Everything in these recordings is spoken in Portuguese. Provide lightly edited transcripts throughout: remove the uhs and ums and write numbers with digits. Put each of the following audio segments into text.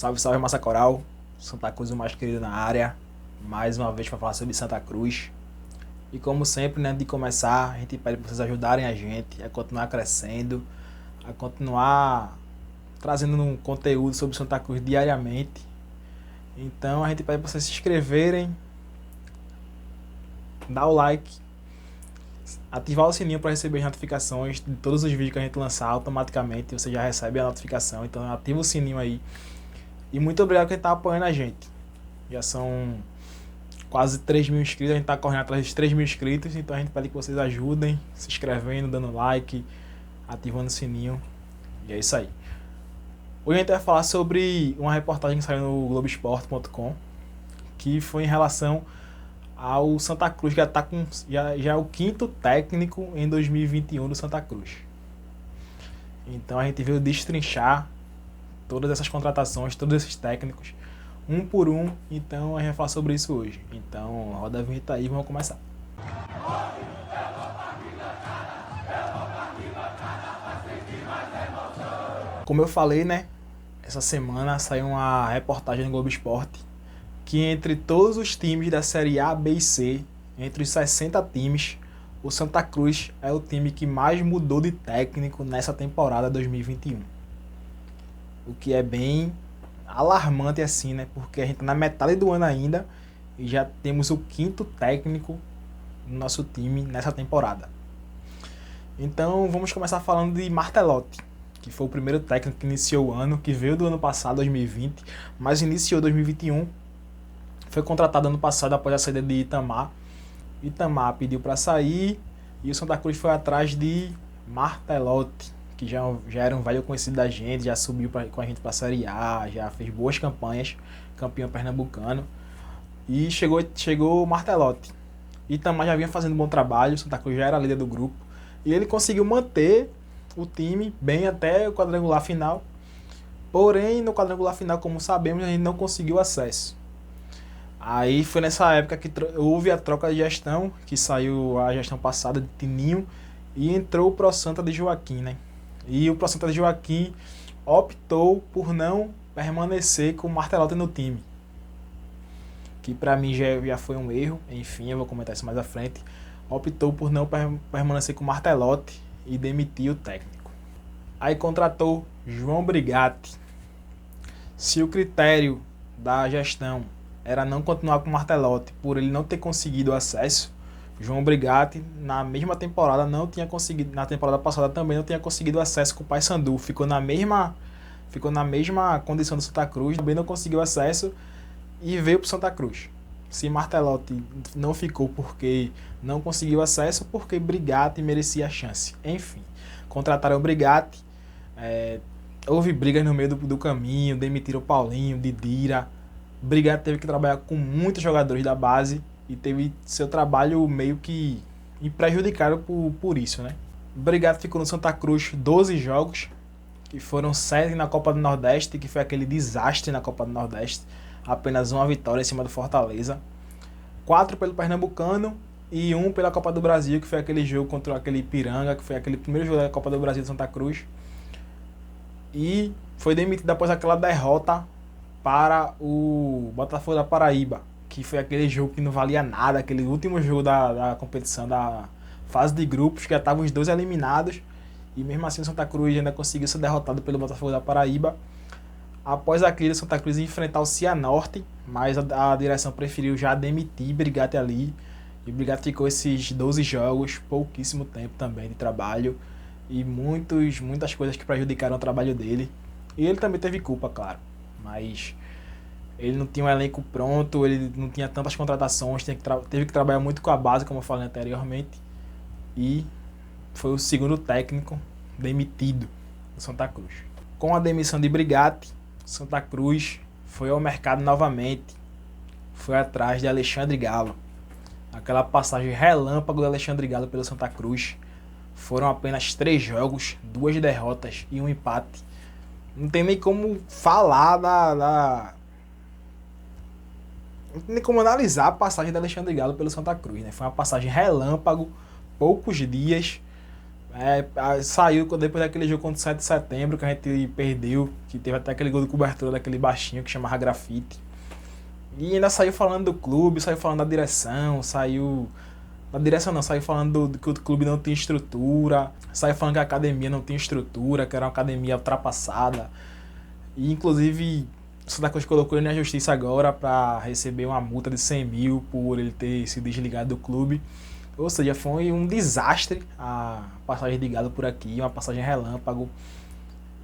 Salve, salve, Massa Coral. Santa Cruz, o mais querido na área. Mais uma vez para falar sobre Santa Cruz. E como sempre, né, de começar, a gente pede para vocês ajudarem a gente a continuar crescendo, a continuar trazendo um conteúdo sobre Santa Cruz diariamente. Então a gente pede para vocês se inscreverem, dar o like, ativar o sininho para receber as notificações de todos os vídeos que a gente lançar automaticamente. Você já recebe a notificação, então ativa o sininho aí. E muito obrigado por quem está apoiando a gente. Já são quase 3 mil inscritos, a gente está correndo atrás dos 3 mil inscritos, então a gente pede que vocês ajudem, se inscrevendo, dando like, ativando o sininho. E é isso aí. Hoje a gente vai falar sobre uma reportagem que saiu no Globoesporte.com, que foi em relação ao Santa Cruz, que já é o 5º técnico em 2021 do Santa Cruz. Então a gente veio destrinchar todas essas contratações, todos esses técnicos, um por um. Então a gente vai falar sobre isso hoje. Então roda a vinheta aí e vamos começar. Como eu falei, né? Essa semana saiu uma reportagem no Globo Esporte que entre todos os times da Série A, B e C, entre os 60 times, o Santa Cruz é o time que mais mudou de técnico nessa temporada 2021. O que é bem alarmante assim, né? Porque a gente tá na metade do ano ainda e já temos o 5º técnico no nosso time nessa temporada. Então vamos começar falando de Martelotti, que foi o primeiro técnico que iniciou o ano, que veio do ano passado, 2020, mas iniciou 2021. Foi contratado ano passado após a saída de Itamar. Itamar pediu para sair e o Santa Cruz foi atrás de Martelotti, que já era um velho conhecido da gente, já subiu com a gente para a Série A, já fez boas campanhas, campeão pernambucano. E chegou o Martelotti. Itamar já vinha fazendo um bom trabalho, o Santa Cruz já era líder do grupo. E ele conseguiu manter o time bem até o quadrangular final. Porém, no quadrangular final, como sabemos, a gente não conseguiu acesso. Aí foi nessa época que houve a troca de gestão, que saiu a gestão passada de Tininho e entrou o Pro Santa de Joaquim, né? E o Pro Santa de Joaquim optou por não permanecer com o Martelotti no time, que pra mim já foi um erro. Enfim, eu vou comentar isso mais à frente. Optou por não permanecer com o Martelotti e demitir o técnico. Aí contratou João Brigatti. Se o critério da gestão era não continuar com o Martelotti por ele não ter conseguido acesso, João Brigatti na mesma temporada não tinha conseguido, na temporada passada também não tinha conseguido acesso com o Paysandu, ficou na mesma condição do Santa Cruz, também não conseguiu acesso e veio para o Santa Cruz. Se Martelotti não ficou porque não conseguiu acesso, porque Brigatti merecia a chance. Enfim, contrataram o Brigatti, houve brigas no meio do caminho, demitiram o Paulinho, Didira. Brigatti teve que trabalhar com muitos jogadores da base e teve seu trabalho meio que prejudicado por isso, né? Brigatti ficou no Santa Cruz 12 jogos, que foram 7 na Copa do Nordeste, que foi aquele desastre na Copa do Nordeste. Apenas uma vitória em cima do Fortaleza. 4 pelo Pernambucano e 1 pela Copa do Brasil, que foi aquele jogo contra aquele Ipiranga, que foi aquele primeiro jogo da Copa do Brasil de Santa Cruz. E foi demitido após aquela derrota para o Botafogo da Paraíba, que foi aquele jogo que não valia nada, aquele último jogo da competição, da fase de grupos, que já estavam os 2 eliminados, e mesmo assim o Santa Cruz ainda conseguiu ser derrotado pelo Botafogo da Paraíba. Após aquilo, o Santa Cruz ia enfrentar o Cianorte, mas a direção preferiu já demitir Brigatti ali, e Brigatti ficou esses 12 jogos, pouquíssimo tempo também de trabalho, e muitas coisas que prejudicaram o trabalho dele, e ele também teve culpa, claro. Mas ele não tinha um elenco pronto, ele não tinha tantas contratações, teve que trabalhar muito com a base, como eu falei anteriormente, e foi o 2º técnico demitido do Santa Cruz. Com a demissão de Brigatti, Santa Cruz foi ao mercado novamente, foi atrás de Alexandre Galo. Aquela passagem relâmpago de Alexandre Galo pelo Santa Cruz, foram apenas 3 jogos, 2 derrotas e 1 empate. Não tem nem como falar não tem nem como analisar a passagem de Alexandre Galo pelo Santa Cruz, né? Foi uma passagem relâmpago, poucos dias, Saiu depois daquele jogo contra o 7 de setembro que a gente perdeu, que teve até aquele gol de cobertura daquele baixinho que chamava Grafite. E ainda saiu falando do clube, saiu falando da direção, saiu... Da direção não, saiu falando que o clube não tinha estrutura, saiu falando que a academia não tinha estrutura, que era uma academia ultrapassada. E inclusive o Santa Cruz colocou ele na justiça agora para receber uma multa de 100 mil por ele ter se desligado do clube. Ou seja, foi um desastre a passagem de Galo por aqui, uma passagem relâmpago.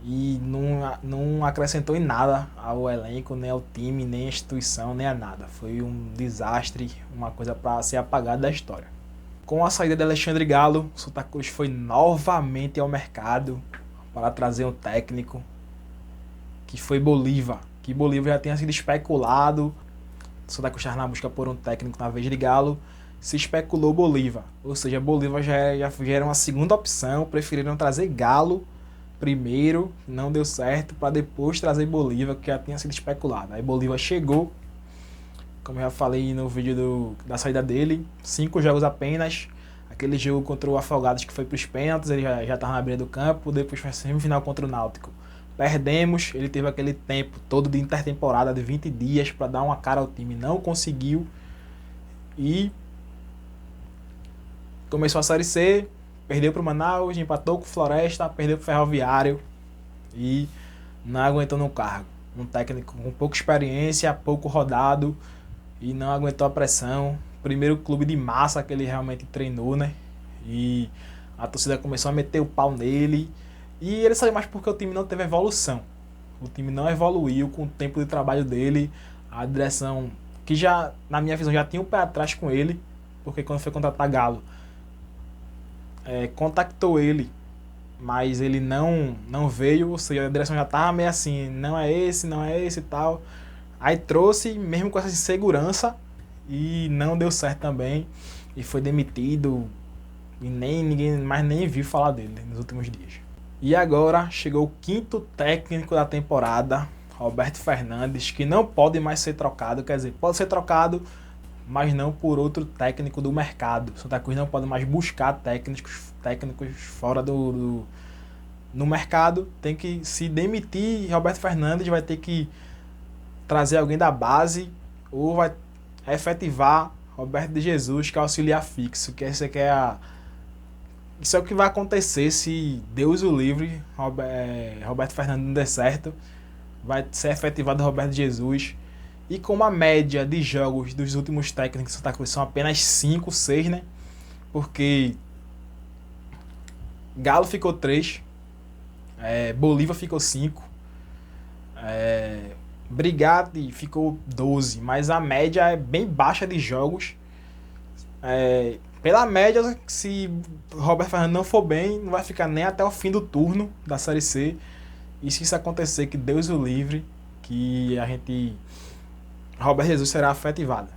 E não acrescentou em nada ao elenco, nem ao time, nem à instituição, nem a nada. Foi um desastre, uma coisa para ser apagada da história. Com a saída de Alexandre Galo, o Santa Cruz foi novamente ao mercado para trazer um técnico, que foi Bolívar. Que Bolívar já tinha sido especulado. O Santa Cruz estava na busca por um técnico na vez de Galo. Se especulou Bolívar. Ou seja, Bolívar já era uma segunda opção. Preferiram trazer Galo primeiro, não deu certo, para depois trazer Bolívar, que já tinha sido especulado. Aí Bolívar chegou, como eu já falei no vídeo da saída dele, 5 jogos apenas. Aquele jogo contra o Afogados que foi para os pênaltis, ele já estava na beira do campo, depois foi a semifinal contra o Náutico. Perdemos, ele teve aquele tempo todo de intertemporada de 20 dias para dar uma cara ao time, não conseguiu. E começou a Série C, perdeu para o Manaus, empatou com o Floresta, perdeu para o Ferroviário e não aguentou no cargo. Um técnico com pouca experiência, pouco rodado e não aguentou a pressão. Primeiro clube de massa que ele realmente treinou, né? E a torcida começou a meter o pau nele. E ele saiu mais porque o time não teve evolução. O time não evoluiu com o tempo de trabalho dele. A direção, que já, na minha visão, já tinha o pé atrás com ele, porque quando foi contratar Galo, contactou ele, mas ele não veio, ou seja, a direção já estava meio assim, não é esse e tal. Aí trouxe, mesmo com essa insegurança, e não deu certo também, e foi demitido, e ninguém mais nem viu falar dele nos últimos dias. E agora chegou o 5º técnico da temporada, Roberto Fernandes, que não pode mais ser trocado, quer dizer, pode ser trocado, mas não por outro técnico do mercado. Santa Cruz não pode mais buscar técnicos fora no mercado. Tem que se demitir. Roberto Fernandes vai ter que trazer alguém da base ou vai efetivar Roberto de Jesus, que é auxiliar fixo. Isso é o que vai acontecer se Deus o livre, Roberto Fernandes não der certo. Vai ser efetivado Roberto de Jesus. E como a média de jogos dos últimos técnicos de Santa Cruz são apenas 5, 6, né? Porque Galo ficou 3, Bolívar ficou 5, Brigatti ficou 12, mas a média é bem baixa de jogos. Pela média, se Robert Fernandes não for bem, não vai ficar nem até o fim do turno da Série C. E se isso acontecer, que Deus o livre, que Roberto Jesus será efetivado.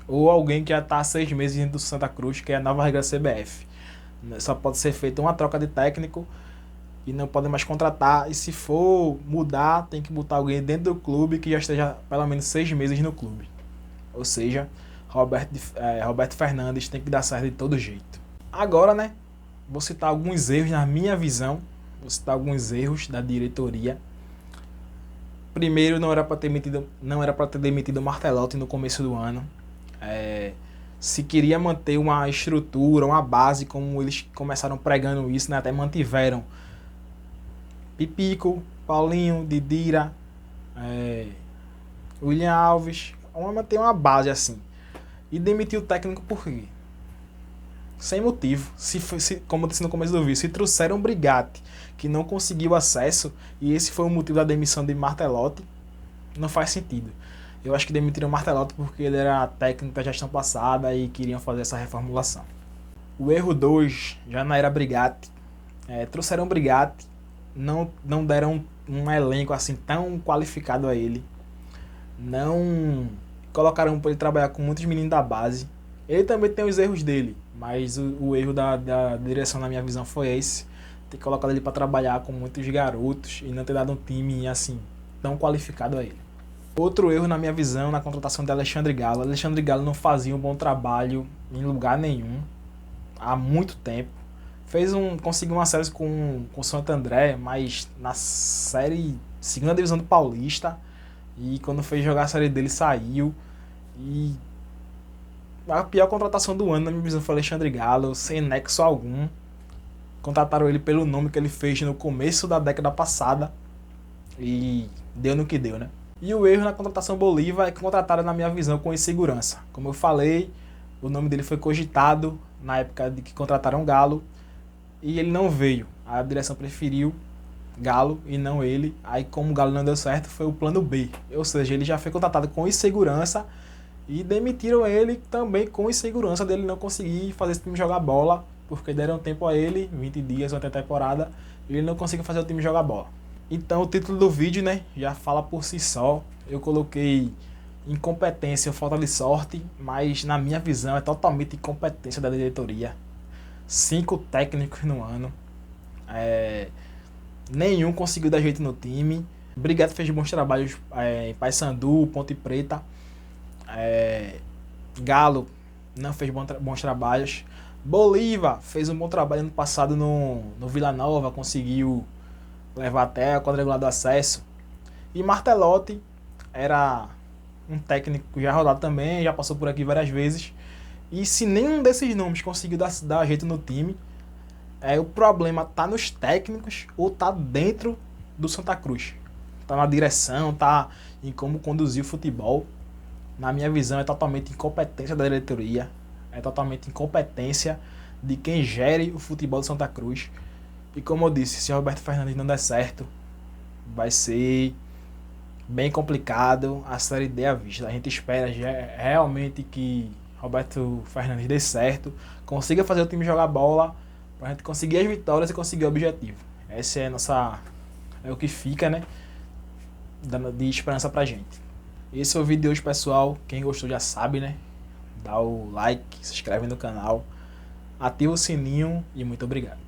Ou alguém que já está há 6 meses dentro do Santa Cruz, que é a nova regra CBF. Só pode ser feita uma troca de técnico e não pode mais contratar. E se for mudar, tem que botar alguém dentro do clube que já esteja pelo menos 6 meses no clube. Ou seja, Roberto Fernandes tem que dar certo de todo jeito. Agora, né, vou citar alguns erros na minha visão. Vou citar alguns erros da diretoria. Primeiro, não era para ter demitido o Martelotti no começo do ano. Se queria manter uma estrutura, uma base, como eles começaram pregando isso, né? Até mantiveram Pipico, Paulinho, Didira, William Alves. Vamos manter uma base assim. E demitiu o técnico por quê? Sem motivo. Como eu disse no começo do vídeo, se trouxeram um Brigatti que não conseguiu acesso e esse foi o motivo da demissão de Martelotti, não faz sentido. Eu acho que demitiram Martelotti porque ele era técnico da gestão passada e queriam fazer essa reformulação. O erro 2, já na era Brigatti, trouxeram Brigatti, não deram um elenco assim tão qualificado a ele, não colocaram para ele trabalhar com muitos meninos da base. Ele também tem os erros dele, mas o erro da direção, na minha visão, foi esse. Ter colocado ele para trabalhar com muitos garotos e não ter dado um time assim tão qualificado a ele. Outro erro, na minha visão, na contratação de Alexandre Galo. Alexandre Galo não fazia um bom trabalho em lugar nenhum há muito tempo. Conseguiu um acesso com o Santo André, mas na série segunda divisão do Paulista. E quando foi jogar a série dele, saiu. E a pior contratação do ano, na minha visão, foi Alexandre Galo, sem nexo algum. Contrataram ele pelo nome que ele fez no começo da década passada. E deu no que deu, né? E o erro na contratação Bolívar é que contrataram, na minha visão, com insegurança. Como eu falei, o nome dele foi cogitado na época de que contrataram Galo. E ele não veio. A direção preferiu Galo e não ele. Aí, como o Galo não deu certo, foi o plano B. Ou seja, ele já foi contratado com insegurança e demitiram ele também com insegurança dele não conseguir fazer esse time jogar bola, porque deram tempo a ele, 20 dias até a temporada, e ele não conseguiu fazer o time jogar bola. Então, o título do vídeo, né, já fala por si só. Eu coloquei incompetência, falta de sorte, mas na minha visão é totalmente incompetência da diretoria. 5 técnicos no ano. Nenhum conseguiu dar jeito no time. Brigado fez bons trabalhos em Paysandu, Ponte Preta. Galo não fez bons trabalhos. Bolívar fez um bom trabalho ano passado no Vila Nova, conseguiu levar até a quadrangular do acesso. E Martelotti era um técnico já rodado também, já passou por aqui várias vezes. E se nenhum desses nomes conseguiu dar jeito no time, o problema tá nos técnicos ou tá dentro do Santa Cruz. Tá na direção, tá em como conduzir o futebol. Na minha visão, é totalmente incompetência da diretoria, é totalmente incompetência de quem gere o futebol do Santa Cruz. E como eu disse, se o Roberto Fernandes não der certo, vai ser bem complicado a Série D à vista. A gente espera realmente que Roberto Fernandes dê certo, consiga fazer o time jogar bola, pra gente conseguir as vitórias e conseguir o objetivo. Essa é o que fica, né, de esperança pra gente. Esse é o vídeo de hoje, pessoal. Quem gostou já sabe, né? Dá o like, se inscreve no canal, ativa o sininho e muito obrigado.